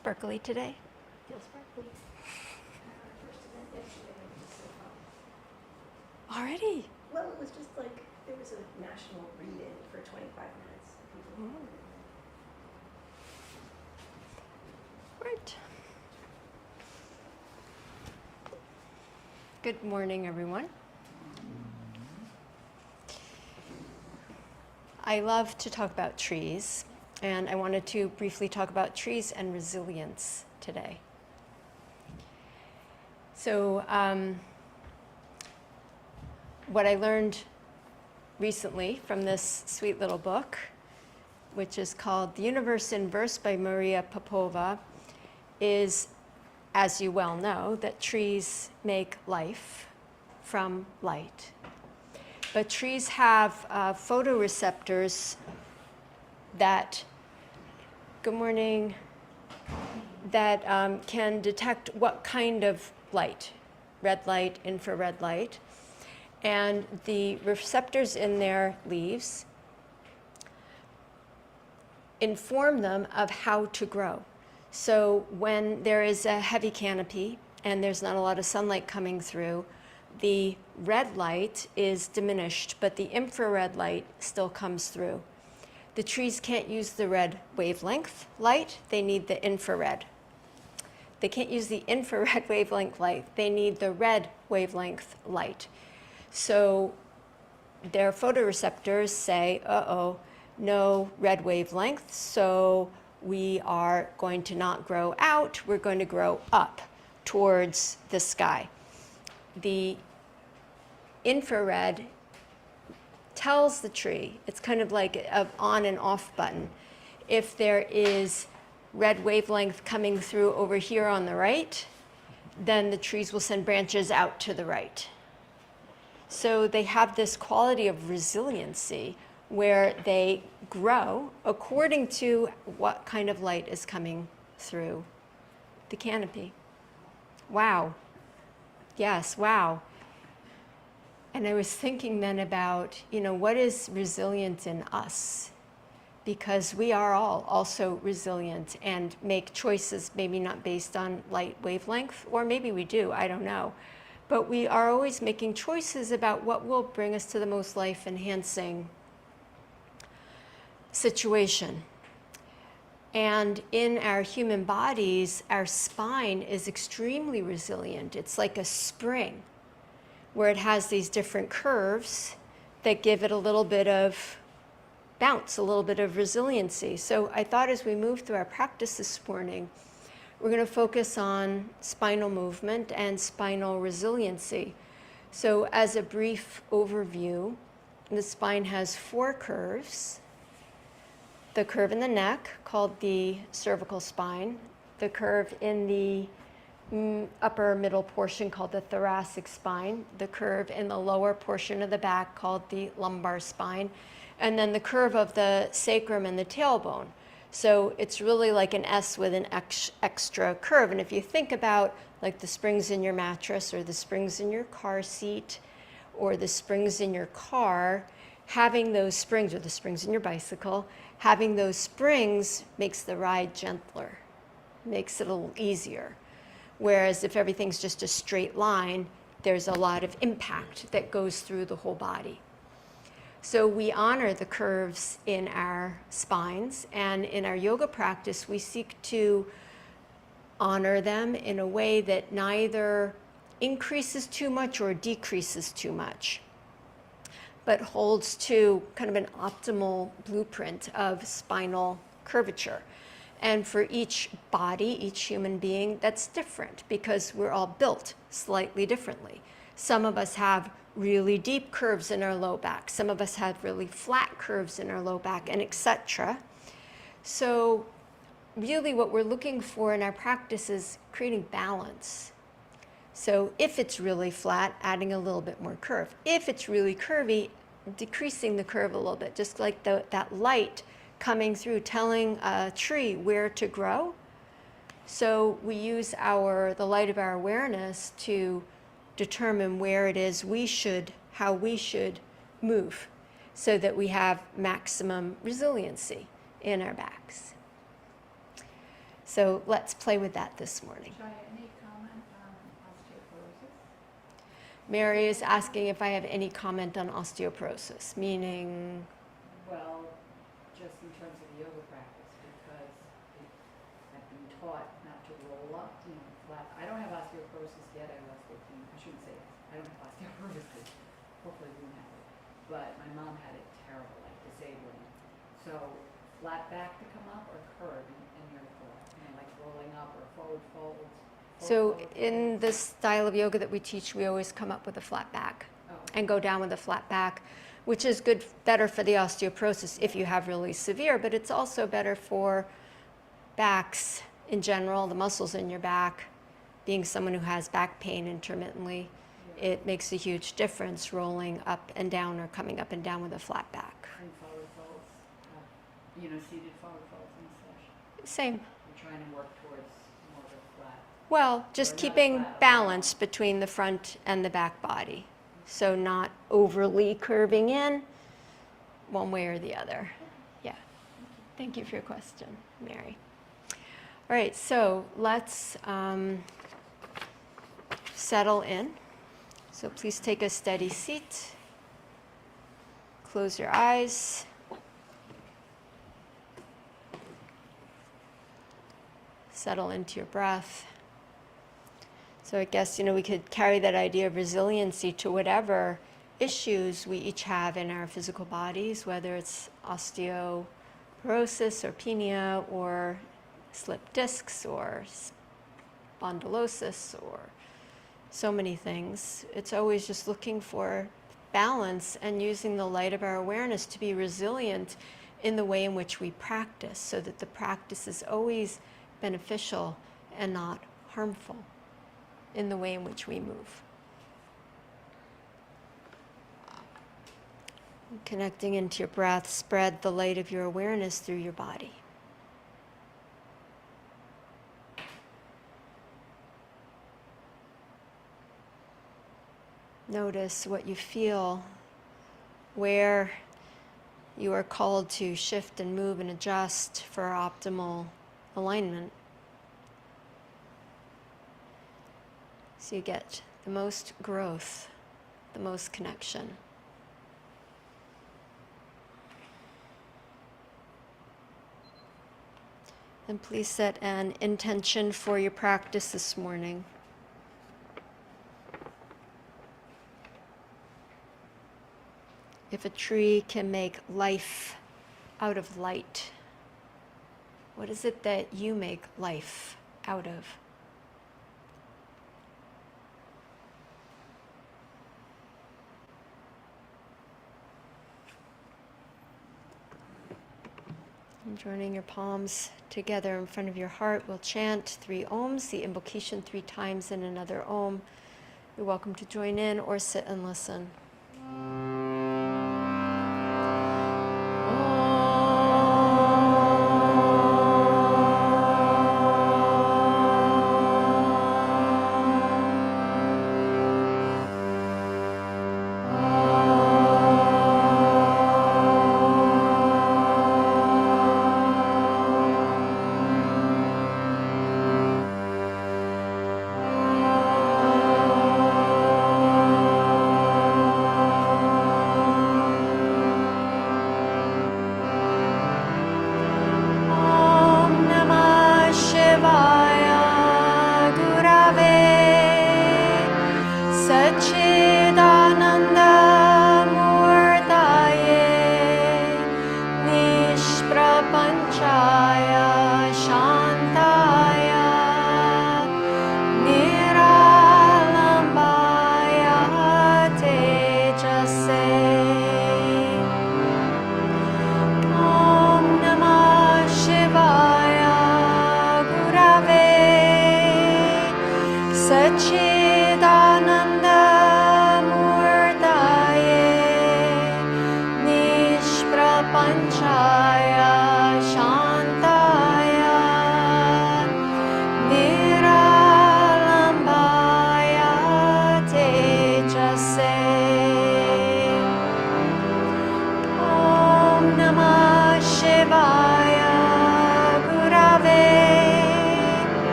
Sparkly today? Feels sparkly. Our first event yesterday was so fun. Already? Well, it was just like, there was a national read-in for 25 minutes. Right. Good morning, everyone. I love to talk about trees, and I wanted to briefly talk about trees and resilience today. So, what I learned recently from this sweet little book, which is called The Universe in Verse by Maria Popova, is, as you well know, that trees make life from light. But trees have photoreceptors that, good morning, that can detect what kind of light, red light, infrared light. And the receptors in their leaves inform them of how to grow. So when there is a heavy canopy and there's not a lot of sunlight coming through, the red light is diminished, but the infrared light still comes through. The trees can't use the red wavelength light, they need the infrared. They can't use the infrared wavelength light, they need the red wavelength light. So their photoreceptors say, uh-oh, no red wavelength, so we are going to not grow out, we're going to grow up towards the sky. The infrared tells the tree, it's kind of like an on and off button. If there is red wavelength coming through over here on the right, then the trees will send branches out to the right. So they have this quality of resiliency where they grow according to what kind of light is coming through the canopy. Wow. Yes, wow. And I was thinking then about, what is resilient in us? Because we are all also resilient and make choices, maybe not based on light wavelength, or maybe we do, I don't know. But we are always making choices about what will bring us to the most life-enhancing situation. And in our human bodies, our spine is extremely resilient. It's like a spring where it has these different curves that give it a little bit of bounce, a little bit of resiliency. So I thought as we move through our practice this morning, we're going to focus on spinal movement and spinal resiliency. So as a brief overview, the spine has 4 curves. The curve in the neck, called the cervical spine, the curve in the upper middle portion called the thoracic spine, the curve in the lower portion of the back called the lumbar spine, and then the curve of the sacrum and the tailbone. So it's really like an S with an extra curve. And if you think about like the springs in your mattress or the springs in your car seat or the springs in your car, having those springs, or the springs in your bicycle, having those springs makes the ride gentler, makes it a little easier. Whereas if everything's just a straight line, there's a lot of impact that goes through the whole body. So we honor the curves in our spines, and in our yoga practice, we seek to honor them in a way that neither increases too much or decreases too much, but holds to kind of an optimal blueprint of spinal curvature. And for each body, each human being, that's different because we're all built slightly differently. Some of us have really deep curves in our low back. Some of us have really flat curves in our low back, and etc. So really what we're looking for in our practice is creating balance. So if it's really flat, adding a little bit more curve. If it's really curvy, decreasing the curve a little bit, just like that light coming through, telling a tree where to grow. So we use the light of our awareness to determine where it is how we should move so that we have maximum resiliency in our backs. So let's play with that this morning. Chaya, any comment on osteoporosis? Mary is asking if I have any comment on osteoporosis, meaning, Well, just in terms of yoga practice, because I've been taught not to roll up, flat. I don't have osteoporosis yet. I have osteopenia. I shouldn't say this. I don't have osteoporosis. Hopefully, we won't have it. But my mom had it terrible, like disabling. So, flat back to come up or curve in your thought? Like rolling up or forward folds? so in the style of yoga that we teach, we always come up with a flat back and go down with a flat back, which is better for the osteoporosis if you have really severe, but it's also better for backs in general, the muscles in your back. Being someone who has back pain intermittently, it makes a huge difference rolling up and down or coming up and down with a flat back. And forward folds, seated forward folds and such. Same. You're trying to work towards more of a flat. Well, just Or not keeping flat, balance between the front and the back body. So not overly curving in one way or the other. Yeah. Thank you for your question, Mary. All right, so let's settle in. So please take a steady seat. Close your eyes. Settle into your breath. So I guess, we could carry that idea of resiliency to whatever issues we each have in our physical bodies, whether it's osteoporosis or penia or slipped discs or spondylosis or so many things. It's always just looking for balance and using the light of our awareness to be resilient in the way in which we practice, so that the practice is always beneficial and not harmful in the way in which we move. Connecting into your breath, spread the light of your awareness through your body. Notice what you feel, where you are called to shift and move and adjust for optimal alignment. So you get the most growth, the most connection. And please set an intention for your practice this morning. If a tree can make life out of light, what is it that you make life out of? And joining your palms together in front of your heart, we'll chant 3 ohms, the invocation 3 times and another om. You're welcome to join in or sit and listen.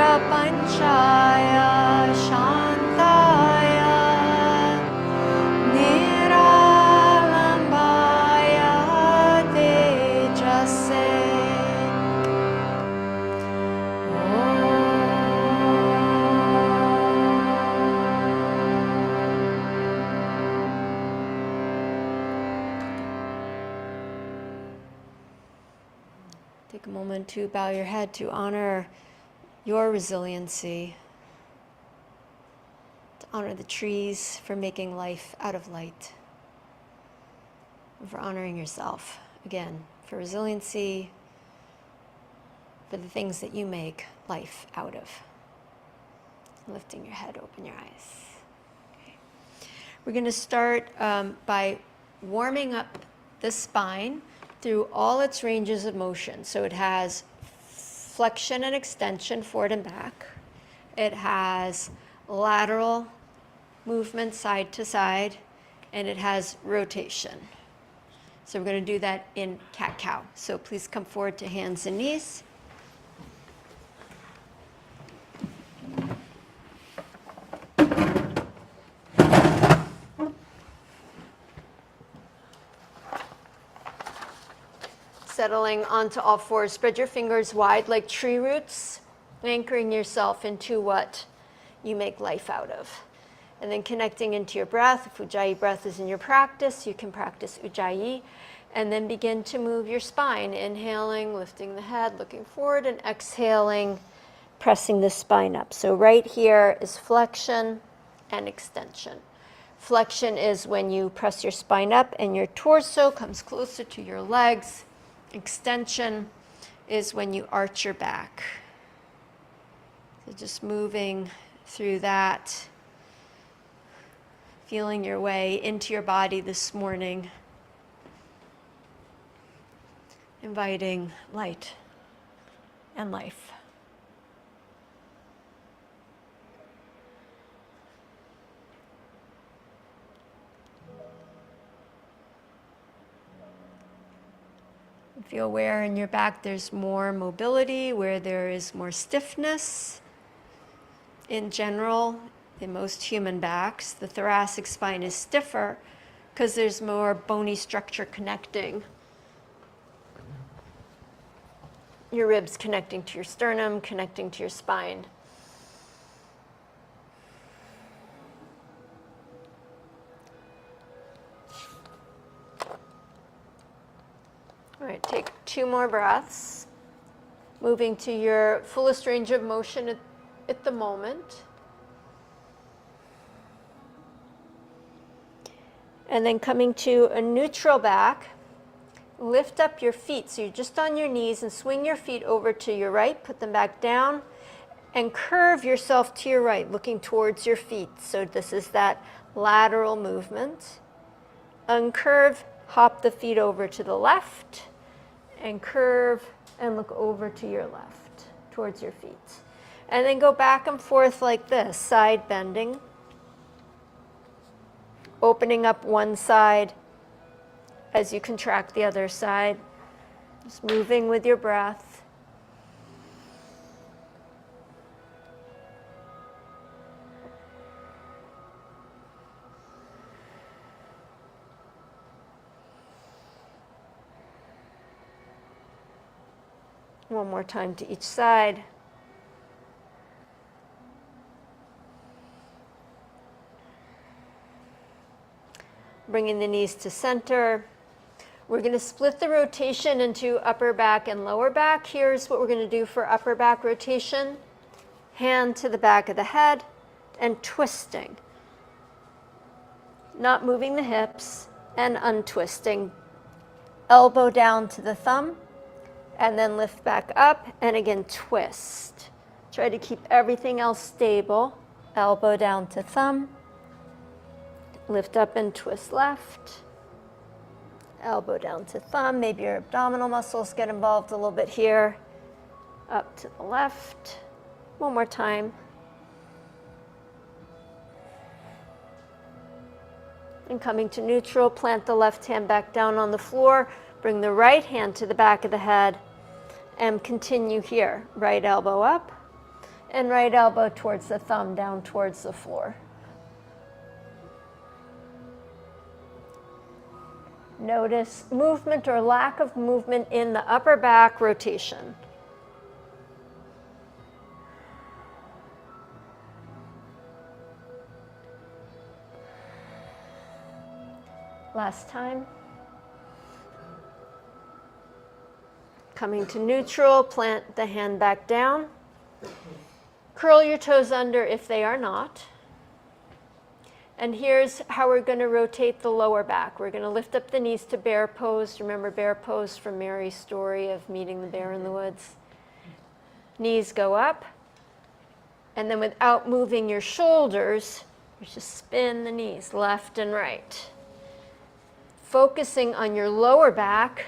Prapanchaya Shantaya Niralambaya Tejase. Take a moment to bow your head to honor your resiliency, to honor the trees for making life out of light, and for honoring yourself, again, for resiliency, for the things that you make life out of. Lifting your head, open your eyes. Okay. We're going to start by warming up the spine through all its ranges of motion. So it has flexion and extension, forward and back. It has lateral movement side to side, and it has rotation. So we're going to do that in cat-cow. So please come forward to hands and knees. Settling onto all fours. Spread your fingers wide like tree roots, anchoring yourself into what you make life out of. And then connecting into your breath. If Ujjayi breath is in your practice, you can practice Ujjayi. And then begin to move your spine. Inhaling, lifting the head, looking forward, and exhaling, pressing the spine up. So right here is flexion and extension. Flexion is when you press your spine up and your torso comes closer to your legs. Extension is when you arch your back. So just moving through that, feeling your way into your body this morning, inviting light and life. Feel where in your back there's more mobility, where there is more stiffness. In general, in most human backs, the thoracic spine is stiffer because there's more bony structure connecting. Your ribs connecting to your sternum, connecting to your spine. All right, take 2 more breaths, moving to your fullest range of motion at the moment. And then coming to a neutral back, lift up your feet. So you're just on your knees and swing your feet over to your right, put them back down, and curve yourself to your right, looking towards your feet. So this is that lateral movement. Uncurve, hop the feet over to the left, and curve and look over to your left, towards your feet. And then go back and forth like this, side bending. Opening up one side as you contract the other side. Just moving with your breath. One more time to each side. Bringing the knees to center. We're going to split the rotation into upper back and lower back. Here's what we're going to do for upper back rotation. Hand to the back of the head and twisting. Not moving the hips and untwisting. Elbow down to the thumb. And then lift back up, and again, twist. Try to keep everything else stable. Elbow down to thumb. Lift up and twist left. Elbow down to thumb. Maybe your abdominal muscles get involved a little bit here. Up to the left. One more time. And coming to neutral, plant the left hand back down on the floor. Bring the right hand to the back of the head. And continue here. Right elbow up, And right elbow towards the thumb, down towards the floor. Notice movement or lack of movement in the upper back rotation. Last time. Coming to neutral, plant the hand back down. Curl your toes under if they are not. And here's how we're going to rotate the lower back. We're going to lift up the knees to bear pose. Remember bear pose from Mary's story of meeting the bear in the woods? Knees go up. And then without moving your shoulders, you just spin the knees left and right. Focusing on your lower back,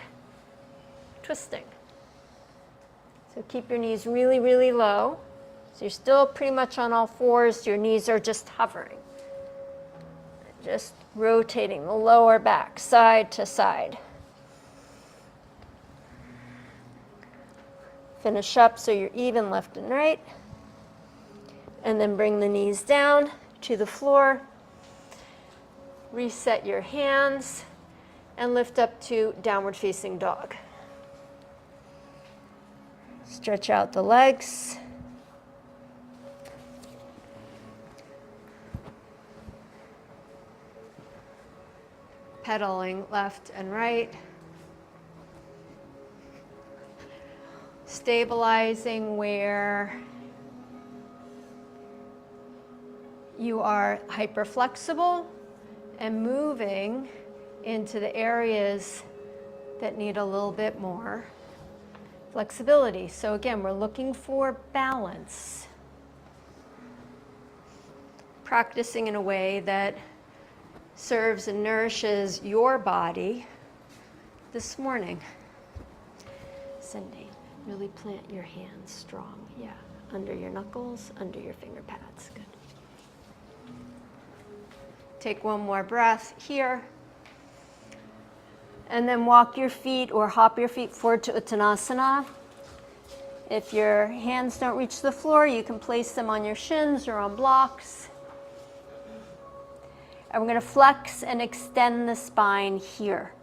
twisting. So keep your knees really, really low. So you're still pretty much on all fours. Your knees are just hovering. Just rotating the lower back side to side. Finish up so you're even left and right. And then bring the knees down to the floor. Reset your hands and lift up to downward facing dog. Stretch out the legs. Pedaling left and right. Stabilizing where you are hyperflexible and moving into the areas that need a little bit more flexibility. So again, we're looking for balance. Practicing in a way that serves and nourishes your body this morning. Cindy, really plant your hands strong. Yeah, under your knuckles, under your finger pads. Good. Take one more breath here. And then walk your feet or hop your feet forward to Uttanasana. If your hands don't reach the floor, you can place them on your shins or on blocks. And we're going to flex and extend the spine here.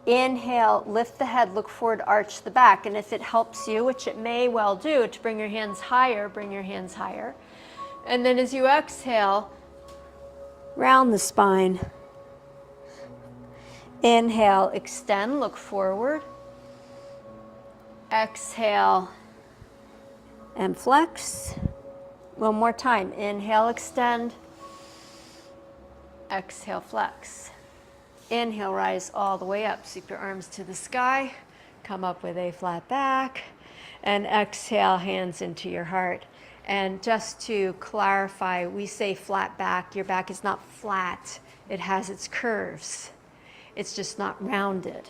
Inhale, lift the head, look forward, arch the back. And if it helps you, which it may well do, to bring your hands higher, bring your hands higher. And then as you exhale, round the spine. Inhale, extend, look forward. Exhale and flex. One more time. Inhale, extend. Exhale, flex. Inhale, rise all the way up. Sweep your arms to the sky. Come up with a flat back. And exhale, hands into your heart. And just to clarify, we say flat back. Your back is not flat. It has its curves. It's just not rounded.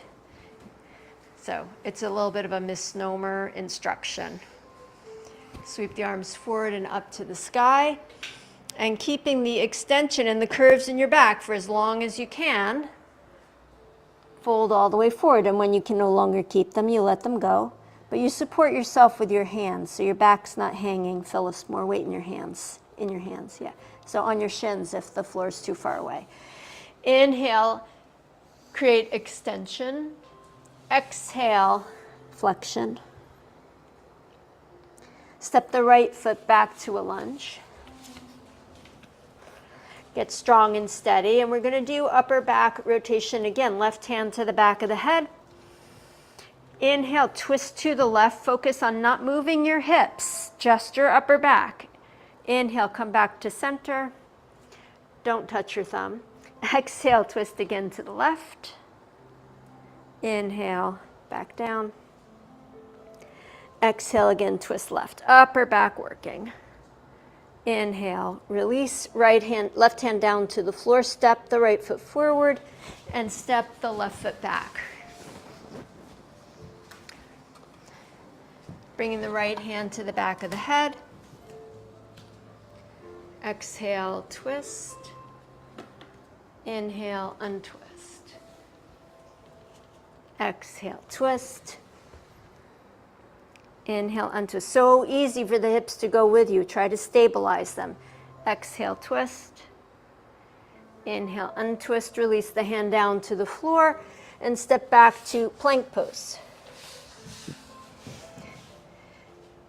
So it's a little bit of a misnomer instruction. Sweep the arms forward and up to the sky. And keeping the extension and the curves in your back for as long as you can. Fold all the way forward. And when you can no longer keep them, you let them go. But you support yourself with your hands, so your back's not hanging. Phyllis, more weight in your hands. In your hands, yeah. So on your shins if the floor's too far away. Inhale, create extension. Exhale, flexion. Step the right foot back to a lunge. Get strong and steady. And we're going to do upper back rotation again. Left hand to the back of the head. Inhale, twist to the left. Focus on not moving your hips, just your upper back. Inhale, come back to center. Don't touch your thumb. Exhale, twist again to the left. Inhale, back down. Exhale again, twist left. Upper back working. Inhale, release, left hand down to the floor. Step the right foot forward and step the left foot back. Bringing the right hand to the back of the head. Exhale, twist. Inhale, untwist. Exhale, twist. Inhale, untwist. So easy for the hips to go with you. Try to stabilize them. Exhale, twist. Inhale, untwist. Release the hand down to the floor and step back to plank pose.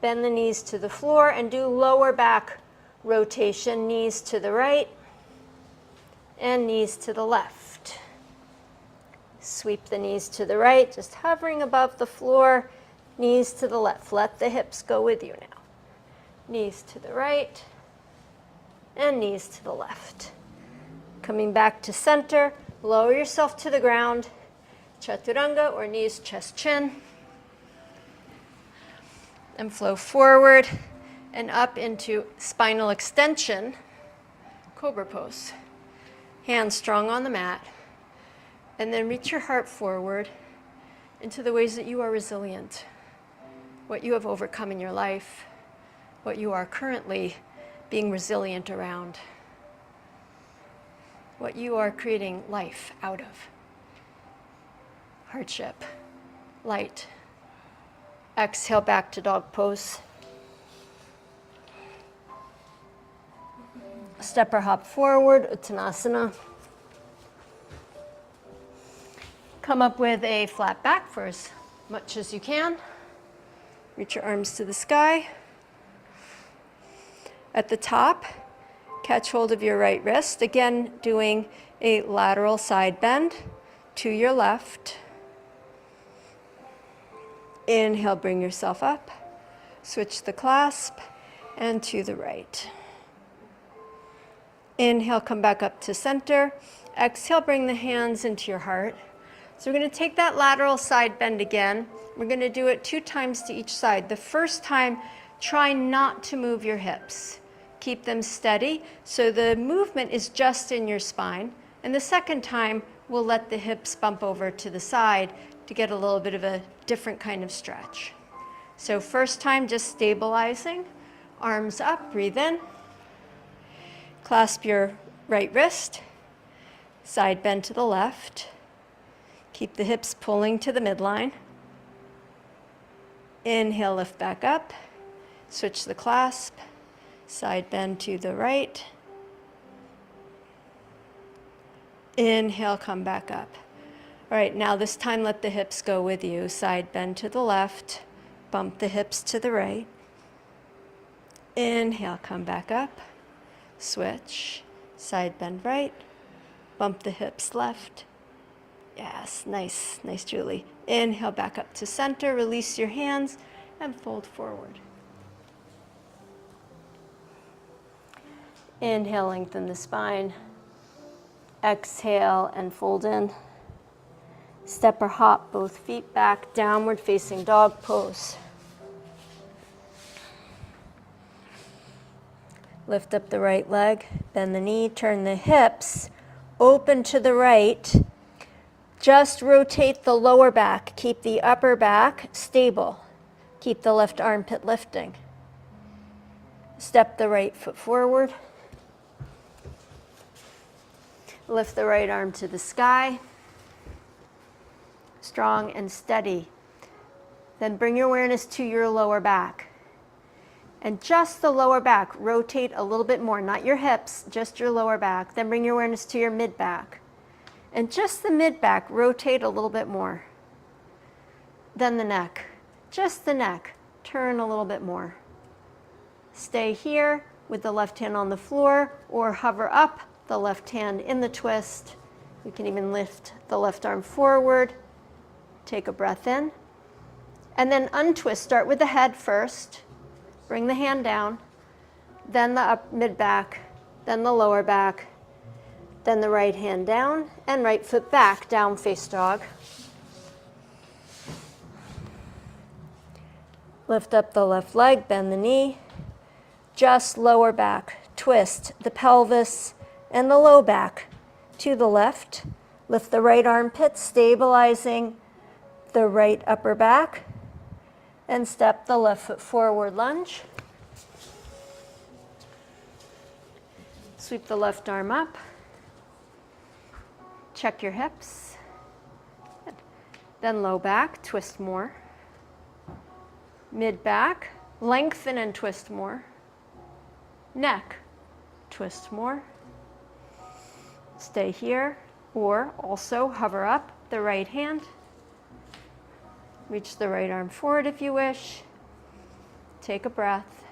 Bend the knees to the floor and do lower back rotation. Knees to the right and knees to the left. Sweep the knees to the right, just hovering above the floor. Knees to the left. Let the hips go with you now. Knees to the right and knees to the left. Coming back to center, lower yourself to the ground. Chaturanga, or knees, chest, chin. And flow forward and up into spinal extension, cobra pose. Hands strong on the mat. And then reach your heart forward into the ways that you are resilient, what you have overcome in your life, what you are currently being resilient around, what you are creating life out of. Hardship, light. Exhale back to dog pose. Step or hop forward, Uttanasana. Come up with a flat back for as much as you can. Reach your arms to the sky. At the top, catch hold of your right wrist. Again, doing a lateral side bend to your left. Inhale, bring yourself up. Switch the clasp and to the right. Inhale, come back up to center. Exhale, bring the hands into your heart. So we're going to take that lateral side bend again. We're going to do it 2 times to each side. The first time, try not to move your hips. Keep them steady so the movement is just in your spine. And the second time, we'll let the hips bump over to the side to get a little bit of a different kind of stretch. So first time, just stabilizing. Arms up, breathe in. Clasp your right wrist. Side bend to the left. Keep the hips pulling to the midline. Inhale, lift back up. Switch the clasp. Side bend to the right. Inhale, come back up. All right, now this time let the hips go with you. Side bend to the left. Bump the hips to the right. Inhale, come back up. Switch. Side bend right. Bump the hips left. Yes, nice, nice, Julie. Inhale, back up to center. Release your hands and fold forward. Inhale, lengthen the spine. Exhale and fold in. Step or hop both feet back, downward facing dog pose. Lift up the right leg, bend the knee, turn the hips, open to the right. Just rotate the lower back. Keep the upper back stable. Keep the left armpit lifting. Step the right foot forward. Lift the right arm to the sky. Strong and steady. Then bring your awareness to your lower back. And just the lower back, rotate a little bit more, not your hips, just your lower back. Then bring your awareness to your mid back. And just the mid back, rotate a little bit more. Then the neck, just the neck, turn a little bit more. Stay here with the left hand on the floor or hover up the left hand in the twist. You can even lift the left arm forward. Take a breath in. And then untwist, start with the head first. Bring the hand down, then the up mid back, then the lower back, then the right hand down, and right foot back, down face dog. Lift up the left leg, bend the knee. Just lower back, twist the pelvis and the low back to the left. Lift the right armpit, stabilizing the right upper back. And step the left foot forward, lunge. Sweep the left arm up. Check your hips. Then low back, twist more. Mid-back, lengthen and twist more. Neck, twist more. Stay here, or also hover up the right hand. Reach the right arm forward if you wish. Take a breath.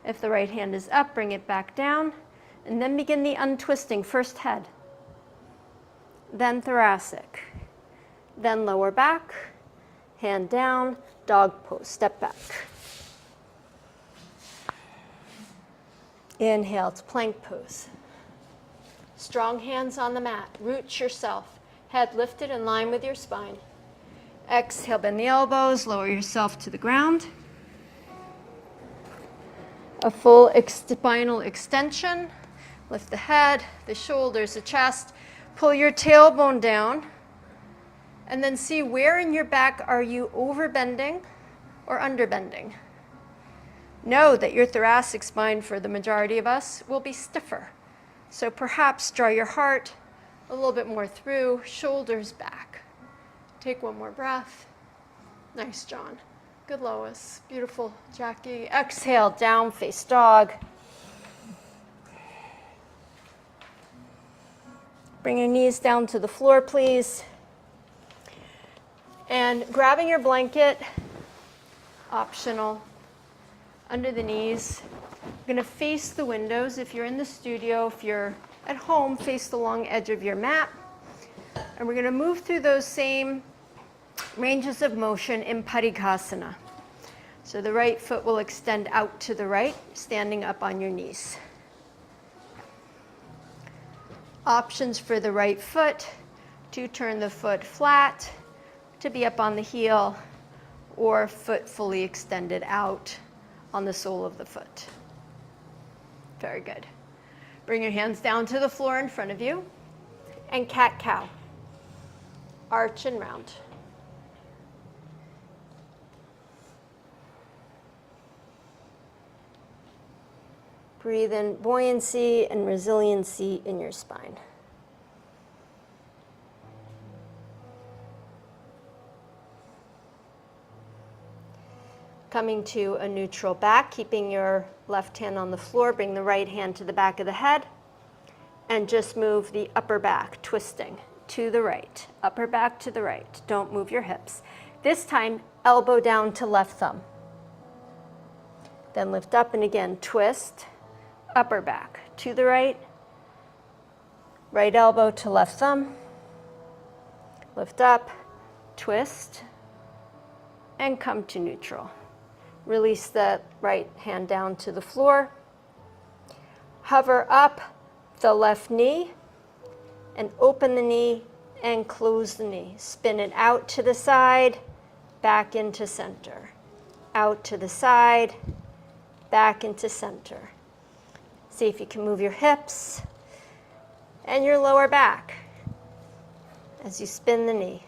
If the right hand is up, bring it back down, and then begin the untwisting. First head, then thoracic, then lower back, hand down, dog pose, step back. Inhale to plank pose. Strong hands on the mat, root yourself, head lifted in line with your spine. Exhale, bend the elbows, lower yourself to the ground. A full spinal extension. Lift the head, the shoulders, the chest. Pull your tailbone down. And then see where in your back are you overbending or underbending. Know that your thoracic spine, for the majority of us, will be stiffer. So perhaps draw your heart a little bit more through, shoulders back. Take one more breath. Nice, John. Good, Lois. Beautiful, Jackie. Exhale, down face dog. Bring your knees down to the floor, please. And grabbing your blanket, optional, under the knees. You're going to face the windows. If you're in the studio, if you're at home, face the long edge of your mat. And we're going to move through those same ranges of motion in Padikasana. So the right foot will extend out to the right, standing up on your knees. Options for the right foot: to turn the foot flat, to be up on the heel, or foot fully extended out on the sole of the foot. Very good. Bring your hands down to the floor in front of you, and cat-cow. Arch and round. Breathe in buoyancy and resiliency in your spine. Coming to a neutral back, keeping your left hand on the floor, bring the right hand to the back of the head, and just move the upper back, twisting to the right, upper back to the right. Don't move your hips. This time, elbow down to left thumb. Then lift up and again, twist, upper back to the right, right elbow to left thumb, lift up, twist, and come to neutral. Release the right hand down to the floor. Hover up the left knee and open the knee and close the knee. Spin it out to the side, back into center. Out to the side, back into center. See if you can move your hips and your lower back as you spin the knee.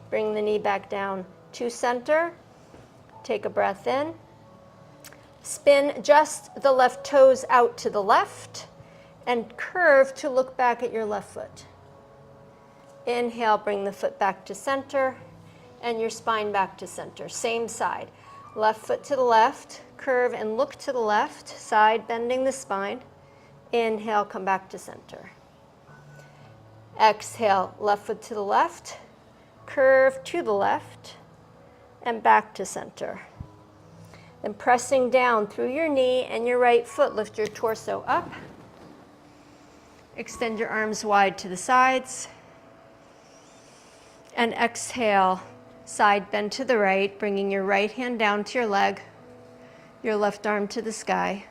Bring the knee back down to center. Take a breath in. Spin just the left toes out to the left and curve to look back at your left foot. Inhale, bring the foot back to center and your spine back to center. Same side. Left foot to the left, curve and look to the left, side bending the spine. Inhale, come back to center. Exhale, left foot to the left, curve to the left, and back to center. Then pressing down through your knee and your right foot, lift your torso up. Extend your arms wide to the sides. And exhale, side bend to the right, bringing your right hand down to your leg, your left arm to the sky.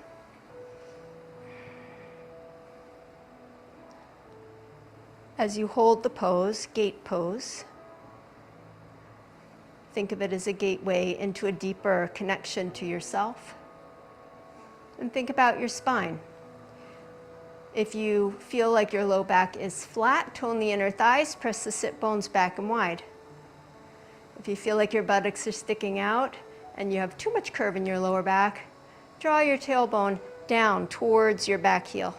As you hold the pose, gate pose, think of it as a gateway into a deeper connection to yourself. And think about your spine. If you feel like your low back is flat, tone the inner thighs, press the sit bones back and wide. If you feel like your buttocks are sticking out and you have too much curve in your lower back, draw your tailbone down towards your back heel.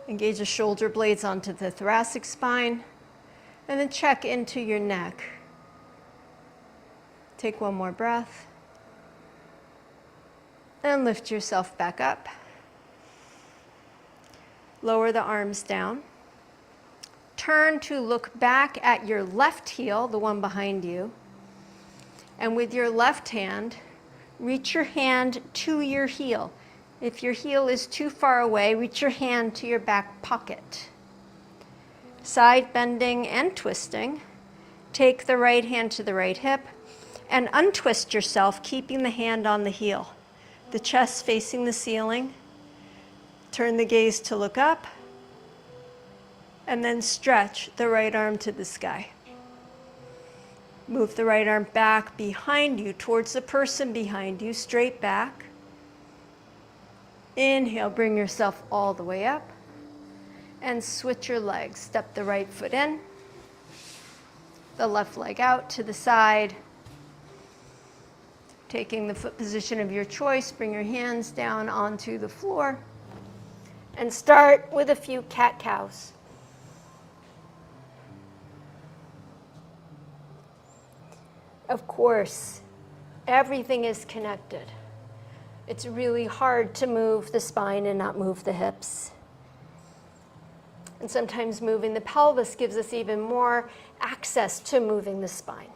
Engage the shoulder blades onto the thoracic spine, and then check into your neck. Take one more breath. And lift yourself back up. Lower the arms down. Turn to look back at your left heel, the one behind you. And with your left hand, reach your hand to your heel. If your heel is too far away, reach your hand to your back pocket. Side bending and twisting. Take the right hand to the right hip and untwist yourself, keeping the hand on the heel. The chest facing the ceiling. Turn the gaze to look up. And then stretch the right arm to the sky. Move the right arm back behind you, towards the person behind you, straight back. Inhale, bring yourself all the way up. And switch your legs. Step the right foot in. The left leg out to the side. Taking the foot position of your choice, bring your hands down onto the floor. And start with a few cat-cows. Of course, everything is connected. It's really hard to move the spine and not move the hips. And sometimes moving the pelvis gives us even more access to moving the spine.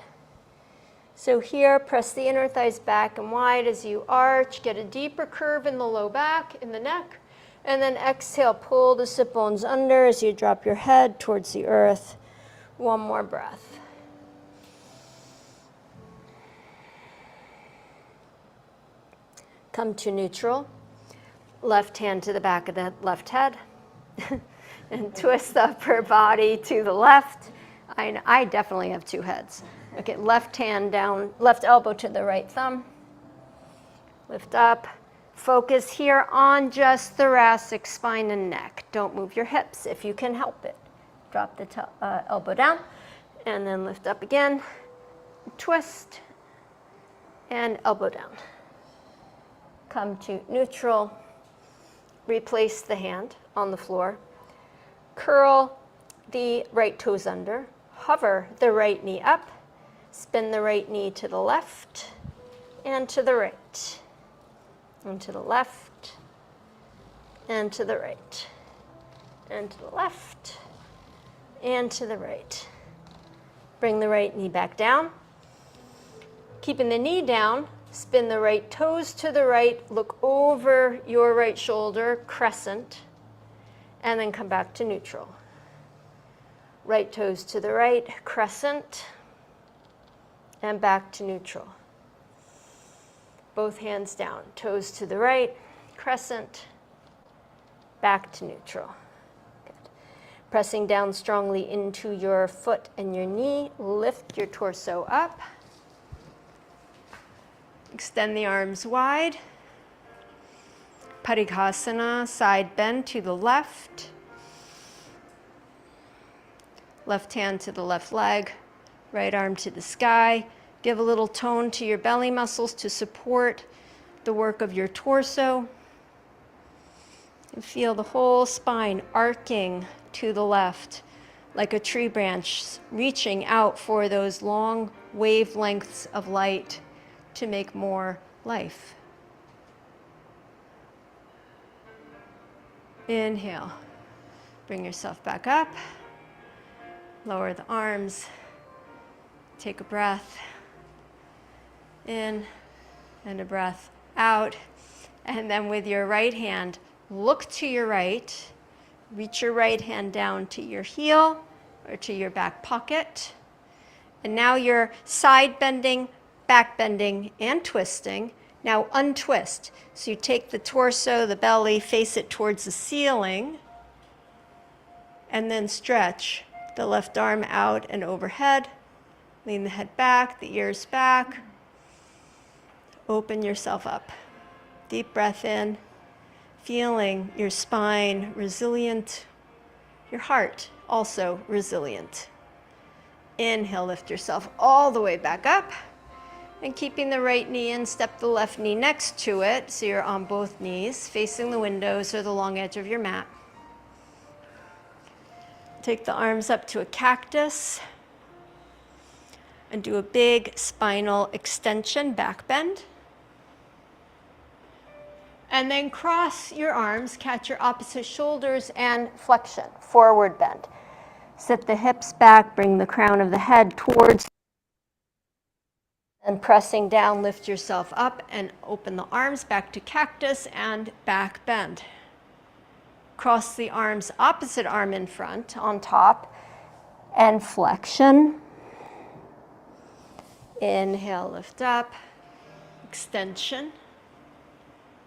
So here, press the inner thighs back and wide as you arch. Get a deeper curve in the low back, in the neck. And then exhale, pull the sit bones under as you drop your head towards the earth. One more breath. Come to neutral. Left hand to the back of the left head. And twist the upper body to the left. I definitely have two heads. Okay, left hand down, left elbow to the right thumb. Lift up. Focus here on just thoracic spine and neck. Don't move your hips if you can help it. Drop the elbow down and then lift up again. Twist and elbow down. Come to neutral. Replace the hand on the floor. Curl the right toes under. Hover the right knee up. Spin the right knee to the left and to the right. And to the left and to the right. And to the left and to the right. Bring the right knee back down. Keeping the knee down, spin the right toes to the right, look over your right shoulder, crescent, and then come back to neutral. Right toes to the right, crescent, and back to neutral. Both hands down, toes to the right, crescent, back to neutral. Good. Pressing down strongly into your foot and your knee, lift your torso up. Extend the arms wide. Padikasana, side bend to the left. Left hand to the left leg, right arm to the sky. Give a little tone to your belly muscles to support the work of your torso. And feel the whole spine arcing to the left, like a tree branch reaching out for those long wavelengths of light to make more life. Inhale. Bring yourself back up. Lower the arms. Take a breath in and a breath out. And then with your right hand, look to your right. Reach your right hand down to your heel or to your back pocket. And now you're side bending, back bending, and twisting. Now untwist. So you take the torso, the belly, face it towards the ceiling, and then stretch the left arm out and overhead. Lean the head back, the ears back. Open yourself up. Deep breath in, feeling your spine resilient, your heart also resilient. Inhale, lift yourself all the way back up. And keeping the right knee in, step the left knee next to it so you're on both knees, facing the windows or the long edge of your mat. Take the arms up to a cactus. and do a big spinal extension, back bend. And then cross your arms, catch your opposite shoulders, and flexion, forward bend. Sit the hips back, bring the crown of the head towards, and pressing down, lift yourself up and open the arms back to cactus and back bend. Cross the arms, opposite arm in front on top, and flexion. Inhale, lift up, extension.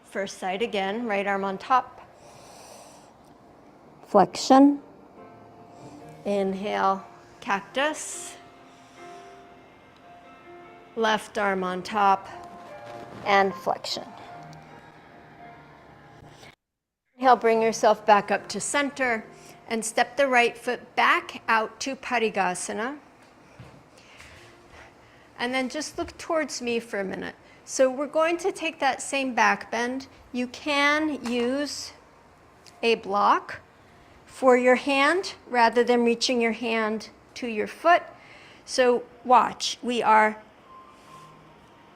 First side again, right arm on top. Flexion. Inhale, cactus. Left arm on top, and flexion. Inhale, bring yourself back up to center, and step the right foot back out to Parigasana. And then just look towards me for a minute. So we're going to take that same back bend. You can use a block for your hand rather than reaching your hand to your foot. So watch, we are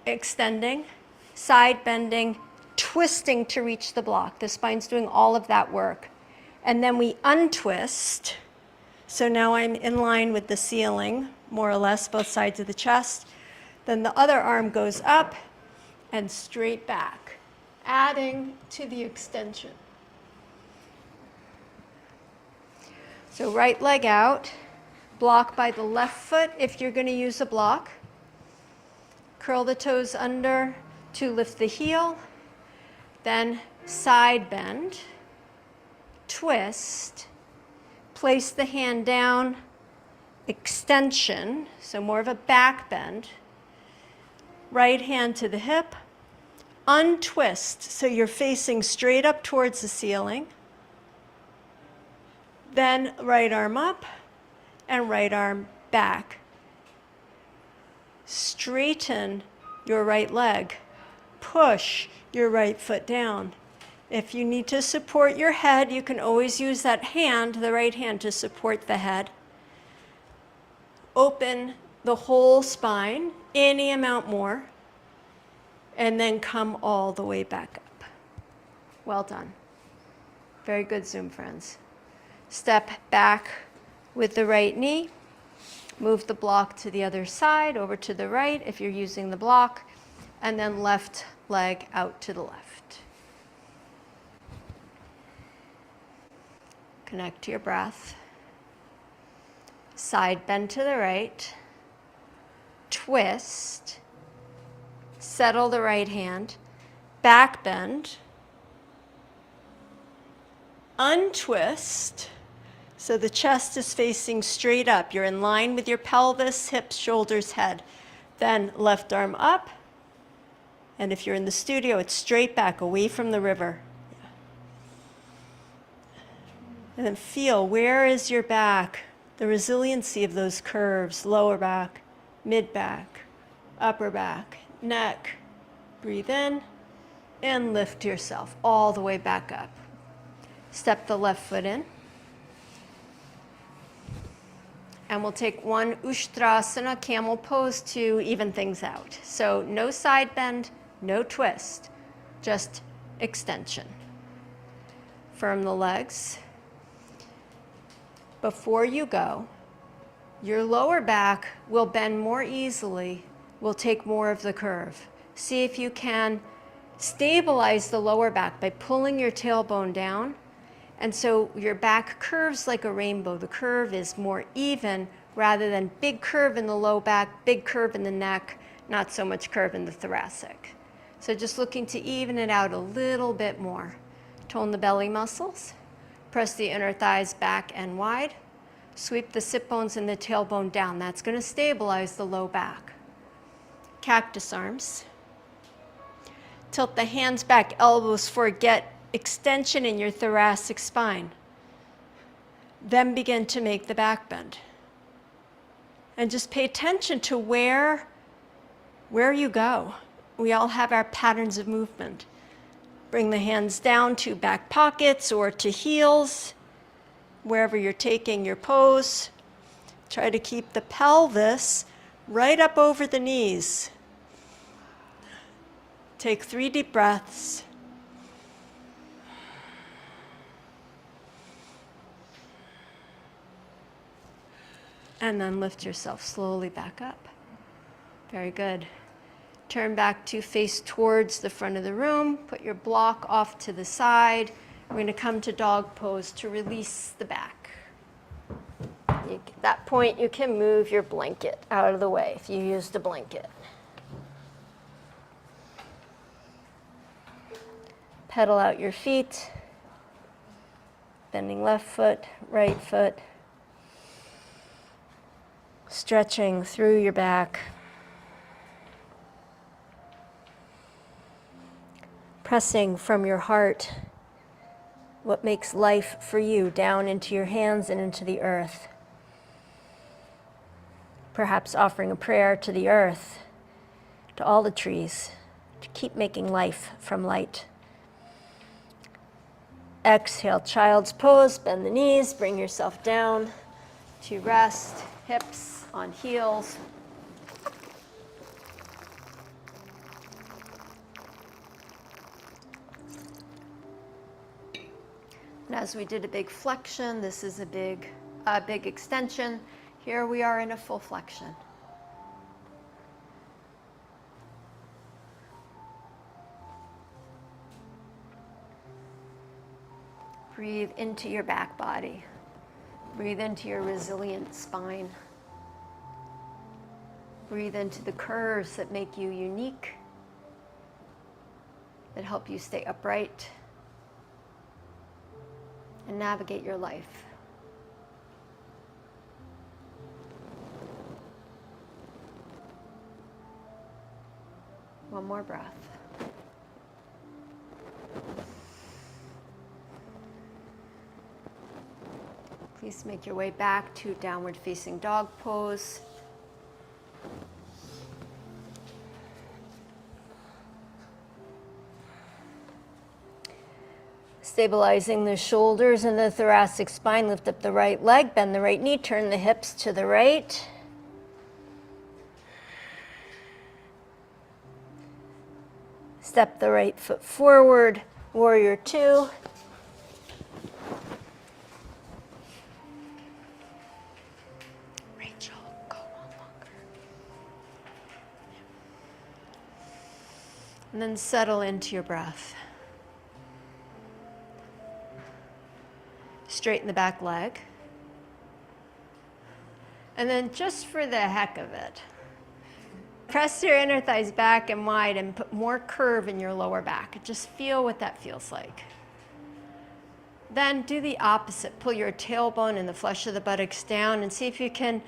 extending, side bending, twisting to reach the block. The spine's doing all of that work. And then we untwist. So now I'm in line with the ceiling, more or less, both sides of the chest. Then the other arm goes up and straight back, adding to the extension. So right leg out, block by the left foot if you're going to use a block. Curl the toes under to lift the heel. Then side bend, twist, place the hand down, extension, so more of a back bend. Right hand to the hip, untwist, so you're facing straight up towards the ceiling. Then right arm up and right arm back. Straighten your right leg. Push your right foot down. If you need to support your head, you can always use that hand, the right hand, to support the head. Open the whole spine, any amount more, and then come all the way back up. Well done. Very good, Zoom friends. Step back with the right knee. Move the block to the other side, over to the right if you're using the block, and then left leg out to the left. Connect to your breath. Side bend to the right. Twist. Settle the right hand. Back bend. Untwist. So the chest is facing straight up. You're in line with your pelvis, hips, shoulders, head. Then left arm up. And if you're in the studio, it's straight back, away from the river. And then feel, where is your back? The resiliency of those curves, lower back, mid back, upper back, neck. Breathe in and lift yourself all the way back up. Step the left foot in. And we'll take one Ustrasana, camel pose, to even things out. So no side bend, no twist, just extension. Firm the legs. Before you go, your lower back will bend more easily, will take more of the curve. See if you can stabilize the lower back by pulling your tailbone down. And so your back curves like a rainbow. The curve is more even rather than big curve in the low back, big curve in the neck, not so much curve in the thoracic. So just looking to even it out a little bit more. Tone the belly muscles. Press the inner thighs back and wide. Sweep the sit bones and the tailbone down. That's going to stabilize the low back. Cactus arms. Tilt the hands back, elbows forward. Get extension in your thoracic spine. Then begin to make the back bend. And just pay attention to where you go. We all have our patterns of movement. Bring the hands down to back pockets or to heels, wherever you're taking your pose. Try to keep the pelvis right up over the knees. Take 3 deep breaths. And then lift yourself slowly back up. Very good. Turn back to face towards the front of the room. Put your block off to the side. We're going to come to dog pose to release the back. At that point, you can move your blanket out of the way if you used a blanket. Pedal out your feet. Bending left foot, right foot. Stretching through your back. Pressing from your heart what makes life for you down into your hands and into the earth. Perhaps offering a prayer to the earth, to all the trees, to keep making life from light. Exhale, child's pose, bend the knees, bring yourself down to rest, hips on heels. And as we did a big flexion, this is a big extension. Here we are in a full flexion. Breathe into your back body. Breathe into your resilient spine. Breathe into the curves that make you unique, that help you stay upright and navigate your life. One more breath. Please make your way back to downward facing dog pose. Stabilizing the shoulders and the thoracic spine, lift up the right leg, bend the right knee, turn the hips to the right. Step the right foot forward, warrior 2. Rachel, go on longer. And then settle into your breath. Straighten the back leg. And then just for the heck of it, press your inner thighs back and wide and put more curve in your lower back. Just feel what that feels like. Then do the opposite. Pull your tailbone and the flesh of the buttocks down and see if you can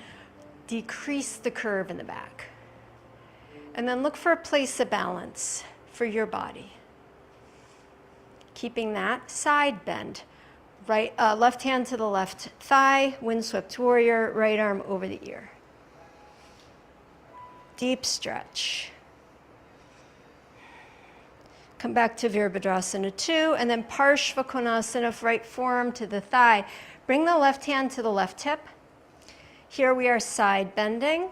decrease the curve in the back. And then look for a place of balance for your body. Keeping that side bend. Right, left hand to the left thigh, windswept warrior, right arm over the ear. Deep stretch. Come back to Virabhadrasana 2, and then Parshva right forearm to the thigh. Bring the left hand to the left hip. Here we are side bending.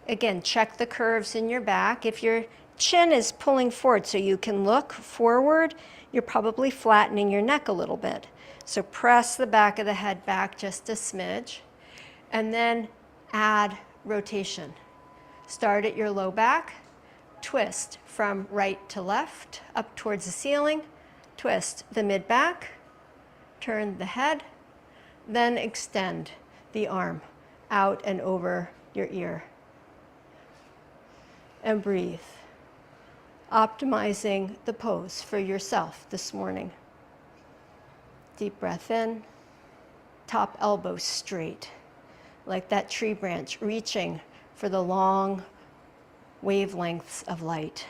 Again, check the curves in your back. If your chin is pulling forward so you can look forward, you're probably flattening your neck a little bit. So press the back of the head back just a smidge, and then add rotation. Start at your low back, twist from right to left, up towards the ceiling, twist the mid back, turn the head, then extend the arm out and over your ear. And breathe. Optimizing the pose for yourself this morning. Deep breath in, top elbow straight, like that tree branch reaching for the long wavelengths of light.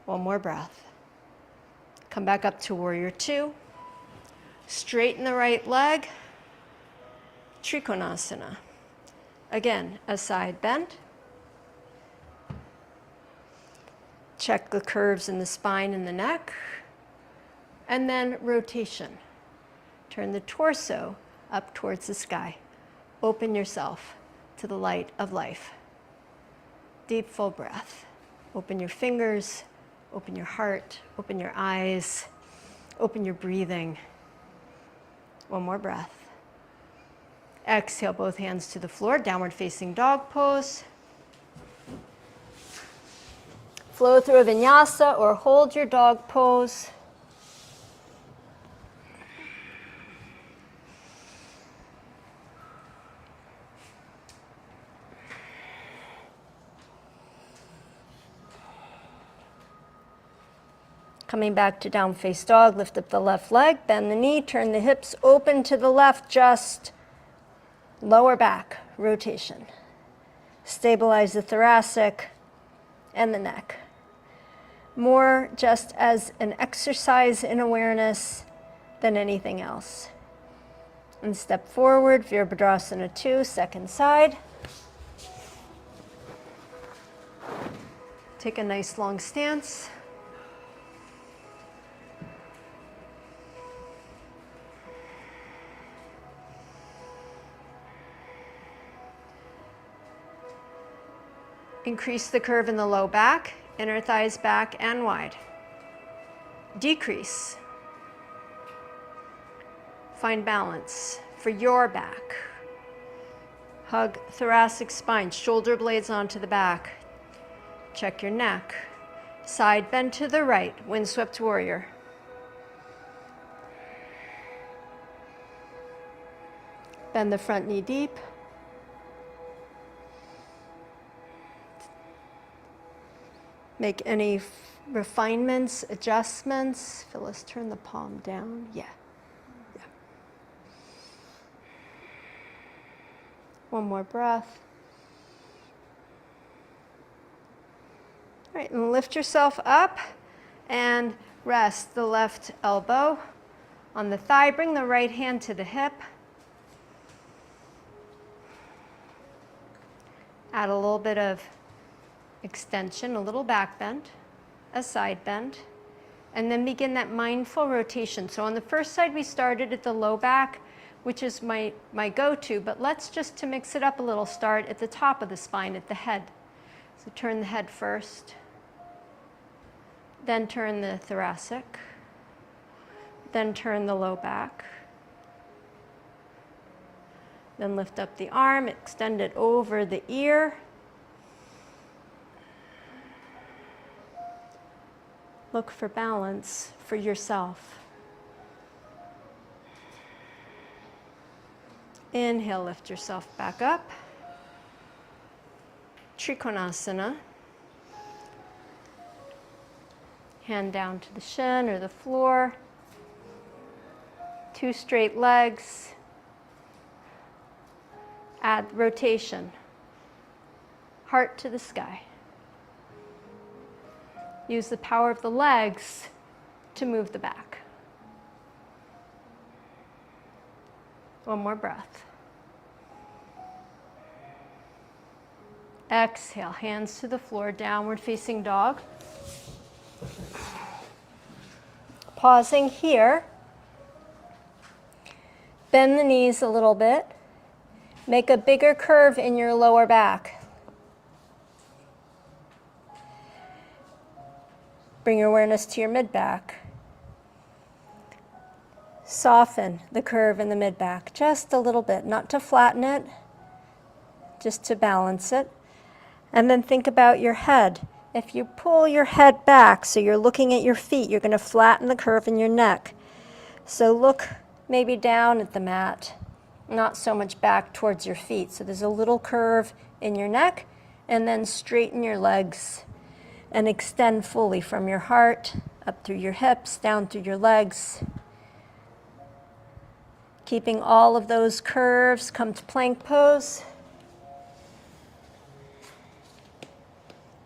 One more breath. Come back up to warrior 2. Straighten the right leg, Trikonasana. Again, a side bend. Check the curves in the spine and the neck. And then rotation. Turn the torso up towards the sky. open yourself to the light of life. Deep, full breath. Open your fingers, open your heart, open your eyes, open your breathing. One more breath. Exhale, both hands to the floor, downward facing dog pose. Flow through a vinyasa or hold your dog pose. Coming back to down face dog, lift up the left leg, bend the knee, turn the hips open to the left, just lower back rotation. Stabilize the thoracic and the neck. More just as an exercise in awareness than anything else. And step forward, Virabhadrasana 2, second side. Take a nice long stance. Increase the curve in the low back, inner thighs back and wide. Decrease. Find balance for your back. Hug thoracic spine, shoulder blades onto the back. Check your neck. Side bend to the right, windswept warrior. Bend the front knee deep. Make any refinements, adjustments. Phyllis, turn the palm down. Yeah. One more breath. All right, and lift yourself up and rest the left elbow on the thigh. Bring the right hand to the hip. Add a little bit of extension, a little back bend, a side bend, and then begin that mindful rotation. So on the first side, we started at the low back, which is my go-to, but let's just, to mix it up a little, start at the top of the spine, at the head. So turn the head first, then turn the thoracic, then turn the low back, then lift up the arm, extend it over the ear. Look for balance for yourself. Inhale, lift yourself back up. Trikonasana. Hand down to the shin or the floor. 2 straight legs. Add rotation. Heart to the sky. Use the power of the legs to move the back. One more breath. Exhale, hands to the floor, downward facing dog. Pausing here. Bend the knees a little bit. Make a bigger curve in your lower back. Bring your awareness to your mid-back. Soften the curve in the mid-back just a little bit, not to flatten it, just to balance it. And then think about your head. If you pull your head back so you're looking at your feet, you're going to flatten the curve in your neck. So look maybe down at the mat, not so much back towards your feet. So there's a little curve in your neck, and then straighten your legs and extend fully from your heart, up through your hips, down through your legs. Keeping all of those curves, come to plank pose.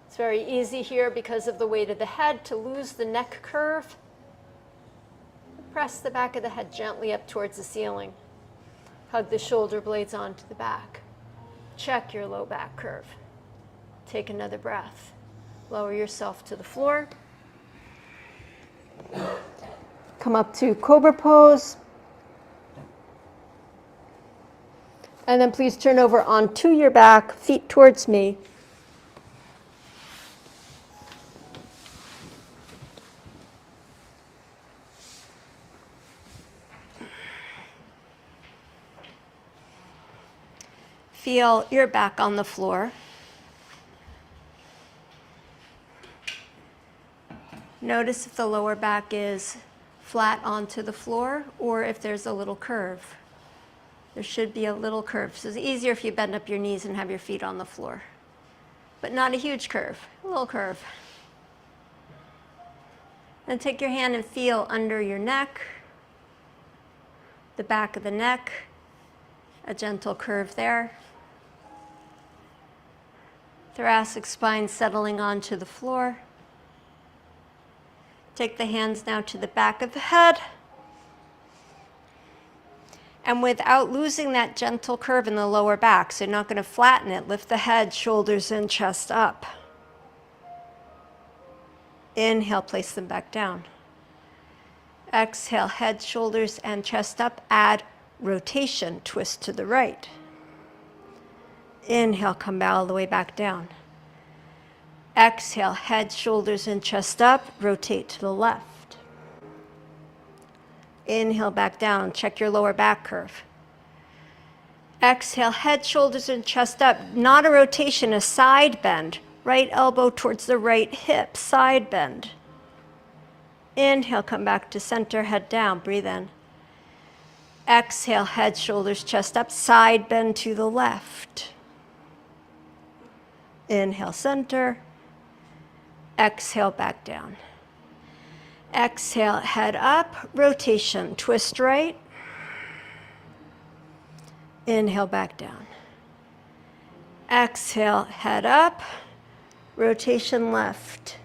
It's very easy here because of the weight of the head to lose the neck curve. Press the back of the head gently up towards the ceiling. Hug the shoulder blades onto the back. Check your low back curve. Take another breath. Lower yourself to the floor. Come up to cobra pose. And then please turn over onto your back, feet towards me. Feel your back on the floor. Notice if the lower back is flat onto the floor or if there's a little curve. There should be a little curve. So it's easier if you bend up your knees and have your feet on the floor. But not a huge curve, a little curve. Then take your hand and feel under your neck, the back of the neck, a gentle curve there. Thoracic spine settling onto the floor. Take the hands now to the back of the head. And without losing that gentle curve in the lower back, so you're not going to flatten it, lift the head, shoulders, and chest up. Inhale, place them back down. Exhale, head, shoulders, and chest up. Add rotation, twist to the right. Inhale, come all the way back down. Exhale, head, shoulders, and chest up. Rotate to the left. Inhale, back down. Check your lower back curve. Exhale, head, shoulders, and chest up. Not a rotation, a side bend. Right elbow towards the right hip, side bend. Inhale, come back to center, head down, breathe in. Exhale, head, shoulders, chest up, side bend to the left. Inhale, center. Exhale, back down. Exhale, head up, rotation, twist right. Inhale, back down. Exhale, head up, rotation left.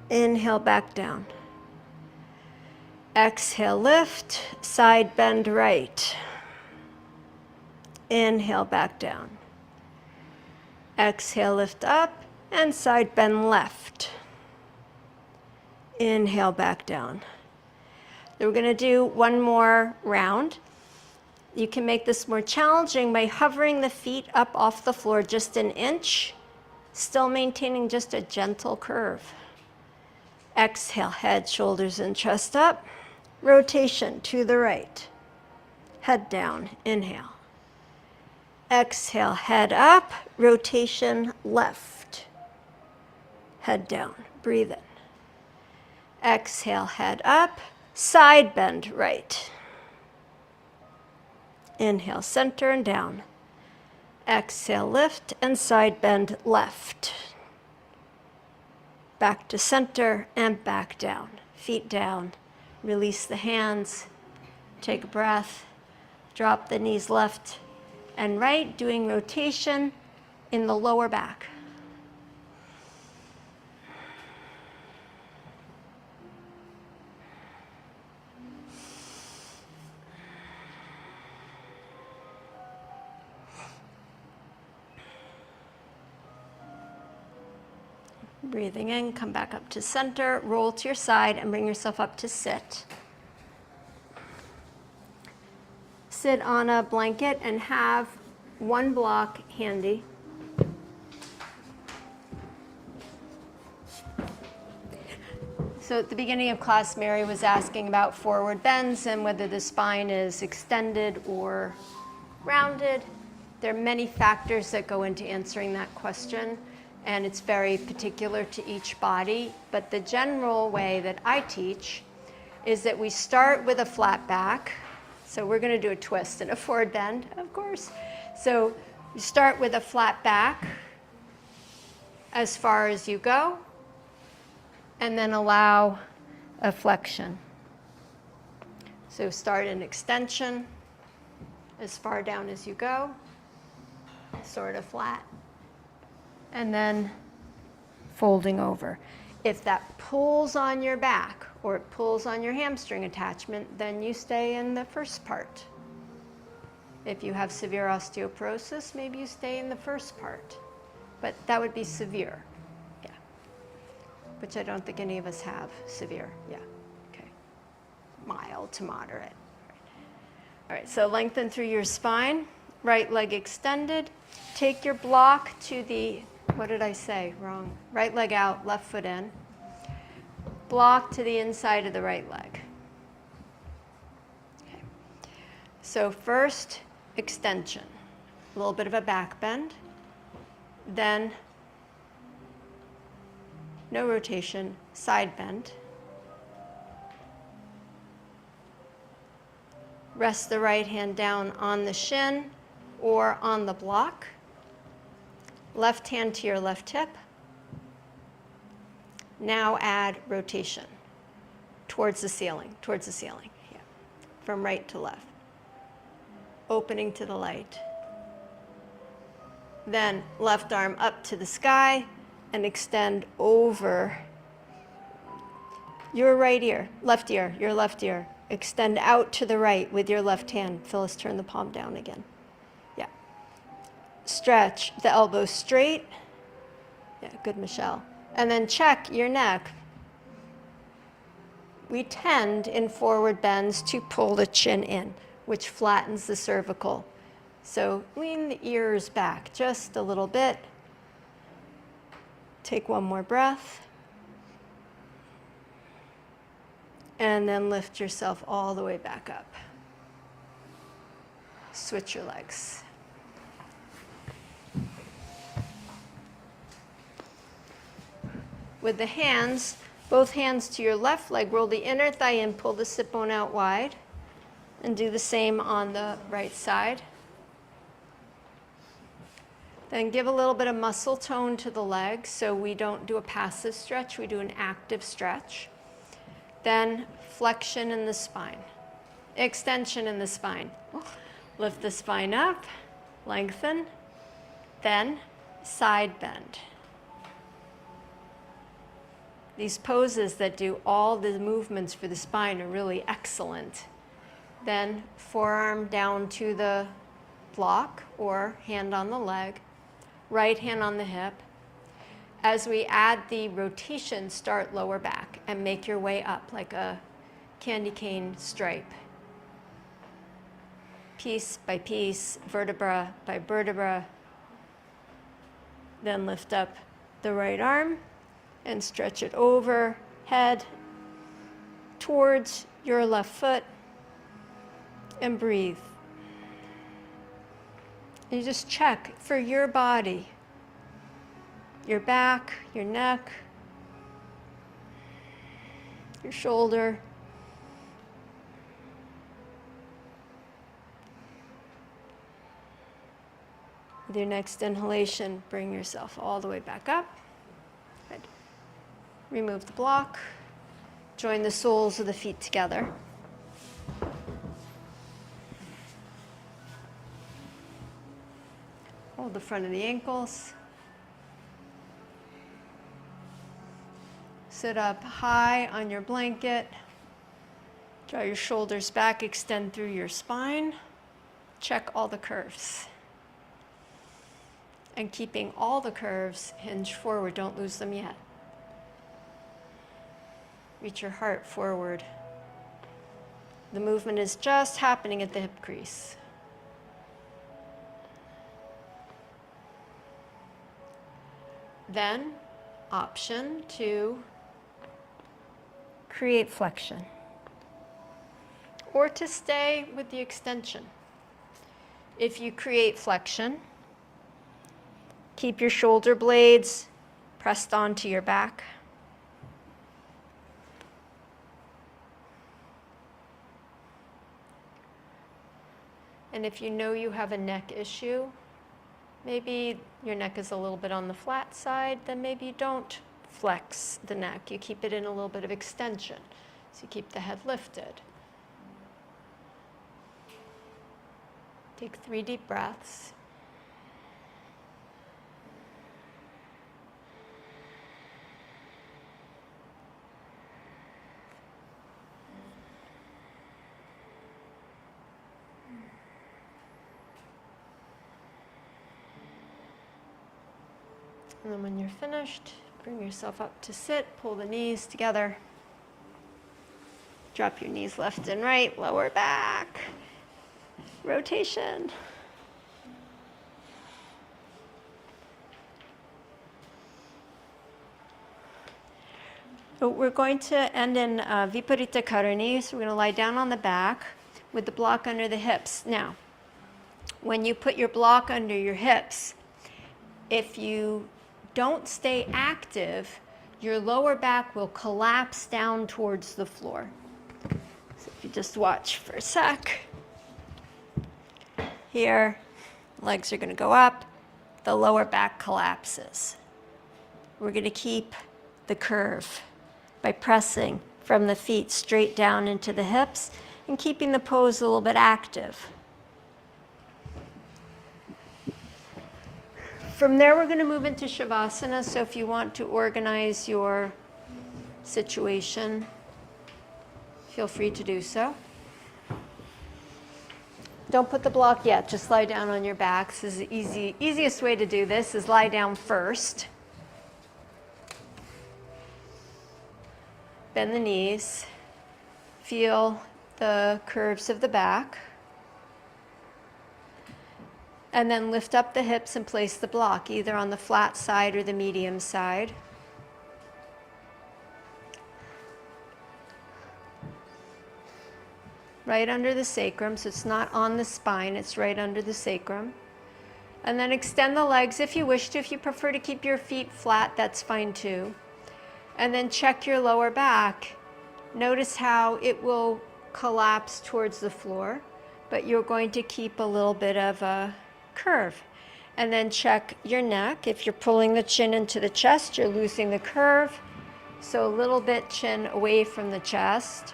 Inhale, back down. Exhale, lift, side bend right. Inhale, back down. Exhale, lift up, and side bend left. Inhale, back down. Then we're going to do one more round. You can make this more challenging by hovering the feet up off the floor just an inch, still maintaining just a gentle curve. Exhale, head, shoulders, and chest up. Rotation to the right. Head down, inhale. Exhale, head up, rotation left. Head down, breathe in. Exhale, head up, side bend right. Inhale, center and down. Exhale, lift and side bend left. Back to center and back down. Feet down. Release the hands. Take a breath. Drop the knees left and right, doing rotation in the lower back. Breathing in, come back up to center, roll to your side, and bring yourself up to sit. Sit on a blanket and have one block handy. So at the beginning of class, Mary was asking about forward bends and whether the spine is extended or rounded. There are many factors that go into answering that question, and it's very particular to each body. But the general way that I teach is that we start with a flat back. So we're going to do a twist and a forward bend, of course. So you start with a flat back as far as you go, and then allow a flexion. So start an extension as far down as you go, sort of flat, and then folding over. If that pulls on your back or it pulls on your hamstring attachment, then you stay in the first part. If you have severe osteoporosis, maybe you stay in the first part. But that would be severe, yeah. Which I don't think any of us have severe, yeah, okay. Mild to moderate. All right, so lengthen through your spine, right leg extended. Take your block to the, what did I say? Wrong. Right leg out, left foot in. Block to the inside of the right leg. Okay. So first, extension. A little bit of a back bend. Then, no rotation, side bend. Rest the right hand down on the shin or on the block. Left hand to your left hip. Now add rotation towards the ceiling, yeah. From right to left. Opening to the light. Then left arm up to the sky and extend over your right ear, your left ear. Extend out to the right with your left hand. Phyllis, turn the palm down again. Yeah. Stretch the elbows straight. Yeah, good, Michelle. And then check your neck. We tend in forward bends to pull the chin in, which flattens the cervical. So lean the ears back just a little bit. Take one more breath. And then lift yourself all the way back up. Switch your legs. With the hands, both hands to your left leg, roll the inner thigh in, pull the sit bone out wide, and do the same on the right side. Then give a little bit of muscle tone to the legs, so we don't do a passive stretch, we do an active stretch. Then flexion in the spine, extension in the spine. Lift the spine up, lengthen, then side bend. These poses that do all the movements for the spine are really excellent. Then forearm down to the block or hand on the leg, right hand on the hip. As we add the rotation, start lower back and make your way up like a candy cane stripe. Piece by piece, vertebra by vertebra. Then lift up the right arm and stretch it over, head towards your left foot, and breathe. And you just check for your body, your back, your neck, your shoulder. With your next inhalation, bring yourself all the way back up. Good. Remove the block. Join the soles of the feet together. Hold the front of the ankles. Sit up high on your blanket. Draw your shoulders back, extend through your spine. Check all the curves. And keeping all the curves hinge forward, don't lose them yet. Reach your heart forward. The movement is just happening at the hip crease. Then, option to create flexion or to stay with the extension. If you create flexion, keep your shoulder blades pressed onto your back. And if you know you have a neck issue, maybe your neck is a little bit on the flat side, then maybe you don't flex the neck. You keep it in a little bit of extension. So you keep the head lifted. Take 3 deep breaths. And then when you're finished, bring yourself up to sit, pull the knees together. Drop your knees left and right, lower back. rotation. So we're going to end in Viparita Karani. So we're going to lie down on the back with the block under the hips. Now, when you put your block under your hips, if you don't stay active, your lower back will collapse down towards the floor. So if you just watch for a sec. Here, legs are going to go up, the lower back collapses. We're going to keep the curve by pressing from the feet straight down into the hips and keeping the pose a little bit active. From there, we're going to move into Shavasana. So if you want to organize your situation, feel free to do so. Don't put the block yet, just lie down on your backs. This is the easiest way to do this is lie down first. Bend the knees. Feel the curves of the back. And then lift up the hips and place the block either on the flat side or the medium side. Right under the sacrum, so it's not on the spine, it's right under the sacrum. And then extend the legs if you wish to. If you prefer to keep your feet flat, that's fine too. And then check your lower back. Notice how it will collapse towards the floor, but you're going to keep a little bit of a curve. And then check your neck. If you're pulling the chin into the chest, you're losing the curve. So a little bit chin away from the chest.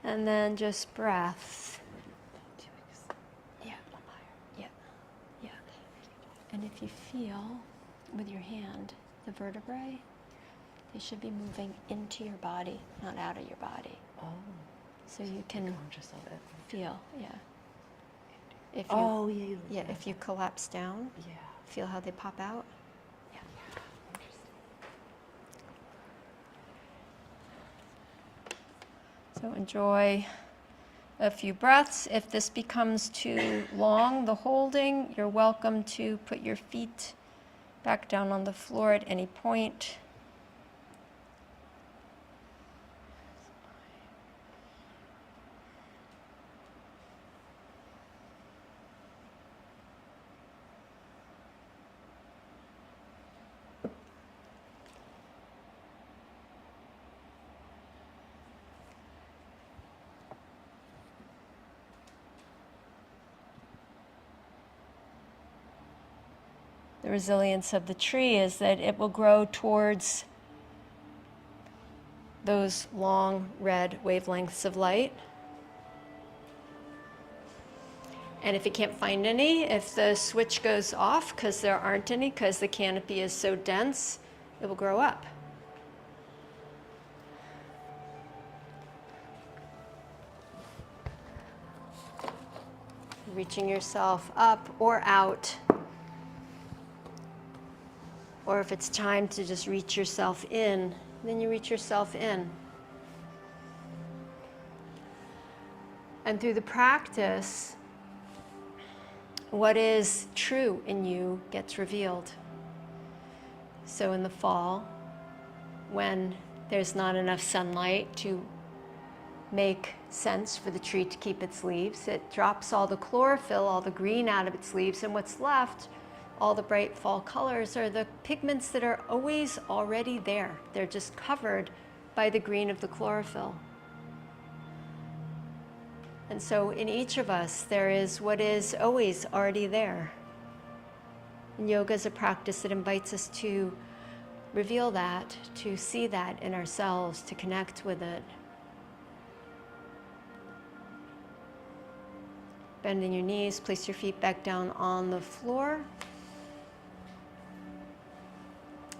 And then just breath. Yeah, yeah, yeah. And if you feel with your hand the vertebrae, they should be moving into your body, not out of your body. Oh. So you can Conscious of it. feel, yeah. If you, Oh, yeah. yeah, if you collapse down, Yeah. feel how they pop out. Yeah. So enjoy a few breaths. If this becomes too long, the holding, you're welcome to put your feet back down on the floor at any point. The resilience of the tree is that it will grow towards those long red wavelengths of light. And if you can't find any, if the switch goes off because there aren't any, because the canopy is so dense, it will grow up. Reaching yourself up or out. Or if it's time to just reach yourself in, then you reach yourself in. And through the practice, what is true in you gets revealed. So in the fall, when there's not enough sunlight to make sense for the tree to keep its leaves, it drops all the chlorophyll, all the green out of its leaves, and what's left, all the bright fall colors, are the pigments that are always already there. They're just covered by the green of the chlorophyll. And so in each of us, there is what is always already there. And yoga is a practice that invites us to reveal that, to see that in ourselves, to connect with it. Bending your knees, place your feet back down on the floor.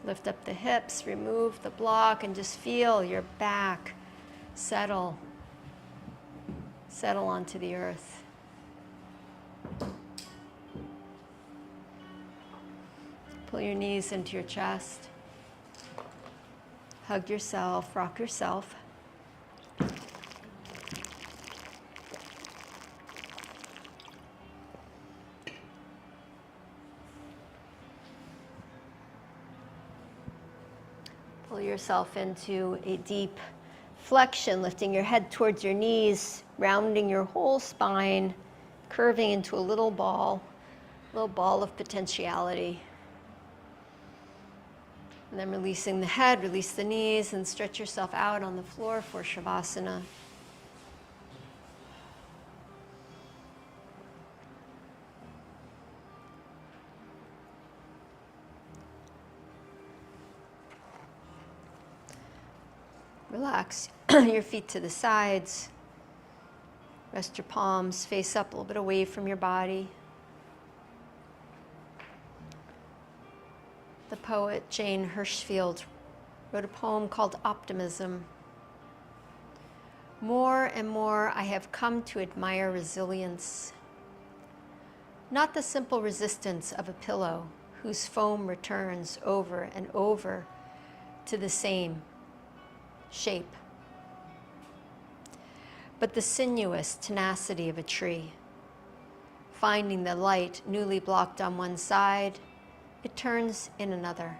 Lift up the hips, remove the block, and just feel your back settle onto the earth. Pull your knees into your chest. Hug yourself, rock yourself. Pull yourself into a deep flexion, lifting your head towards your knees, rounding your whole spine, curving into a little ball of potentiality. And then releasing the head, release the knees, and stretch yourself out on the floor for Shavasana. Relax your feet to the sides. Rest your palms face up a little bit away from your body. The poet Jane Hirschfield wrote a poem called Optimism. More and more I have come to admire resilience. Not the simple resistance of a pillow whose foam returns over and over to the same shape, but the sinuous tenacity of a tree. Finding the light newly blocked on one side, it turns in another.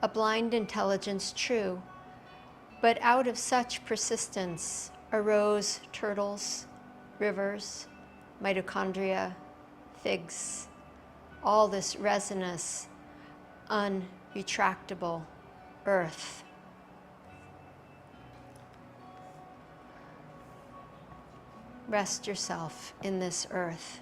A blind intelligence true, but out of such persistence arose turtles, rivers, mitochondria, figs, all this resinous, unretractable earth. Rest yourself in this earth.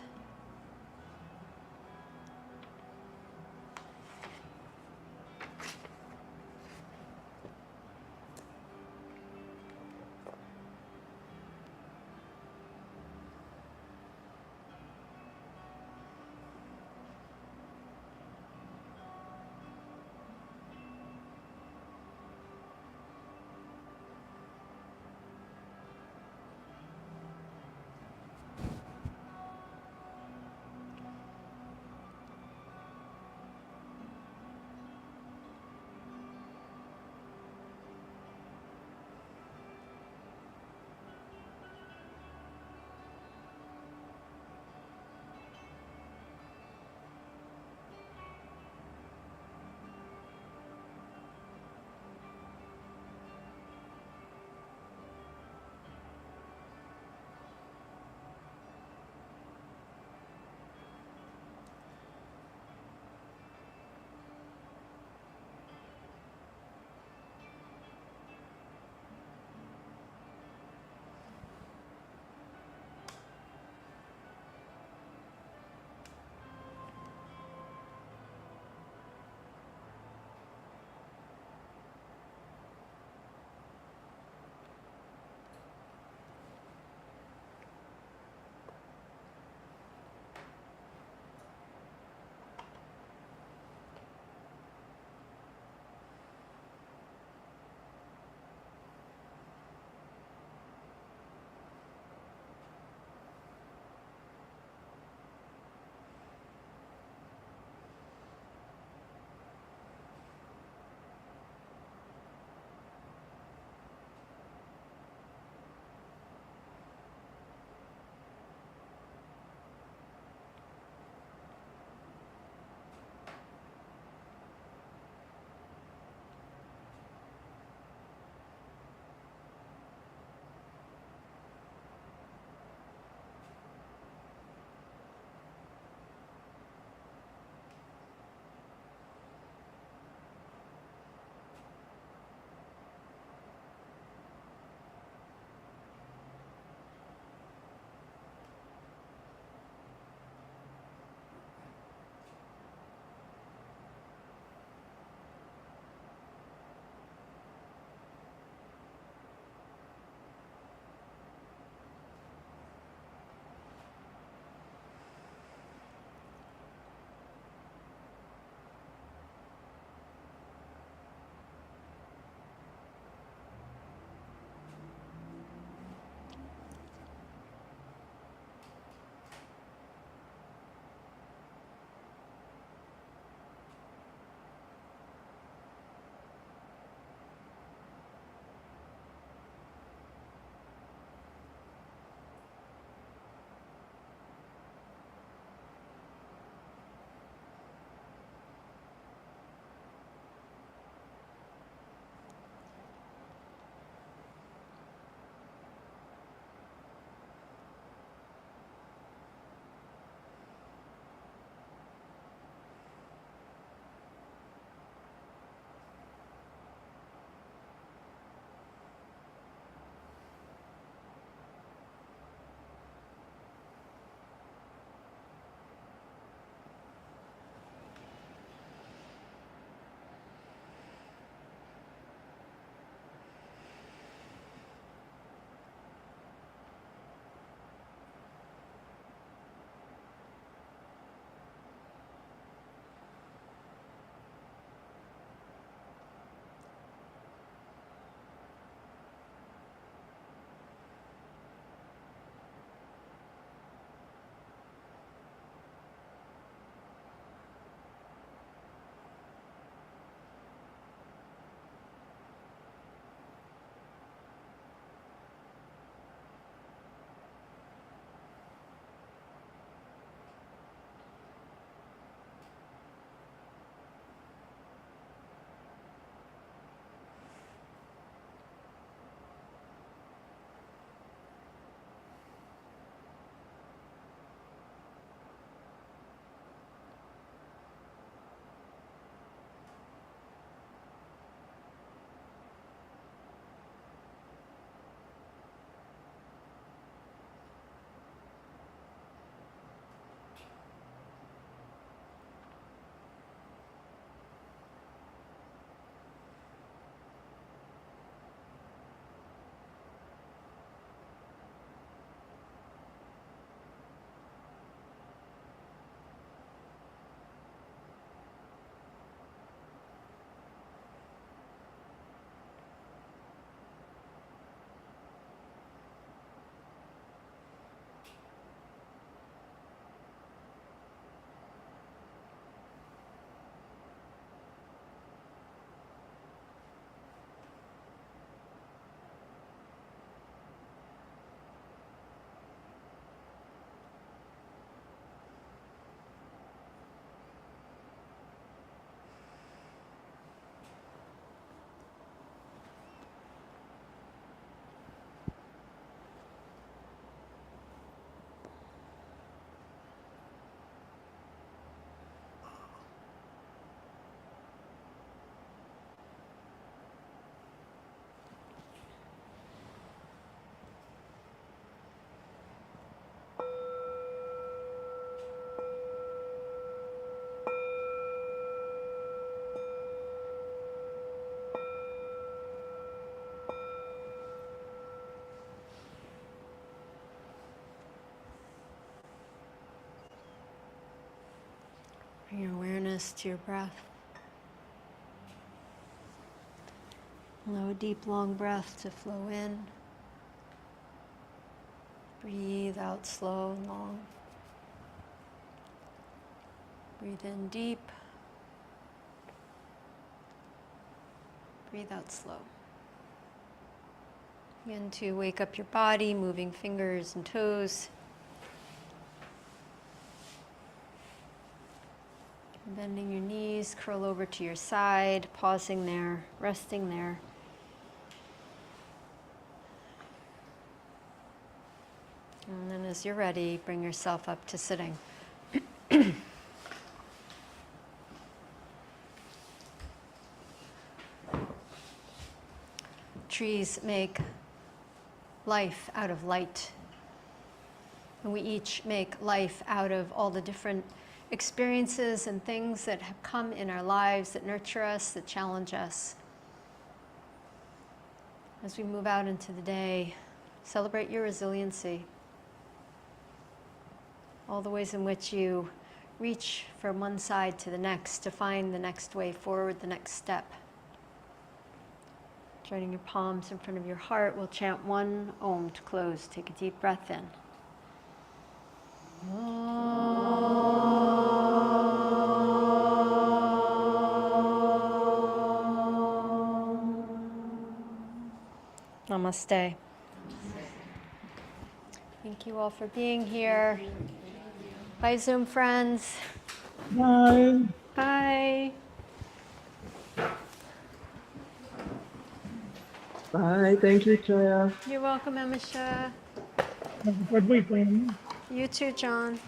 Bring your awareness to your breath. Allow a deep, long breath to flow in. Breathe out slow and long. Breathe in deep. Breathe out slow. Begin to wake up your body, moving fingers and toes. Bending your knees, curl over to your side, pausing there, resting there. And then as you're ready, bring yourself up to sitting. Trees make life out of light. And we each make life out of all the different experiences and things that have come in our lives that nurture us, that challenge us. As we move out into the day, celebrate your resiliency. All the ways in which you reach from one side to the next to find the next way forward, the next step. Joining your palms in front of your heart, we'll chant one Om to close. Take a deep breath in. Namaste. Thank you all for being here. Bye, Zoom friends. Bye. Bye. Bye. Thank you, Chaya. You're welcome, Emisha. Have a good weekend. You too, John.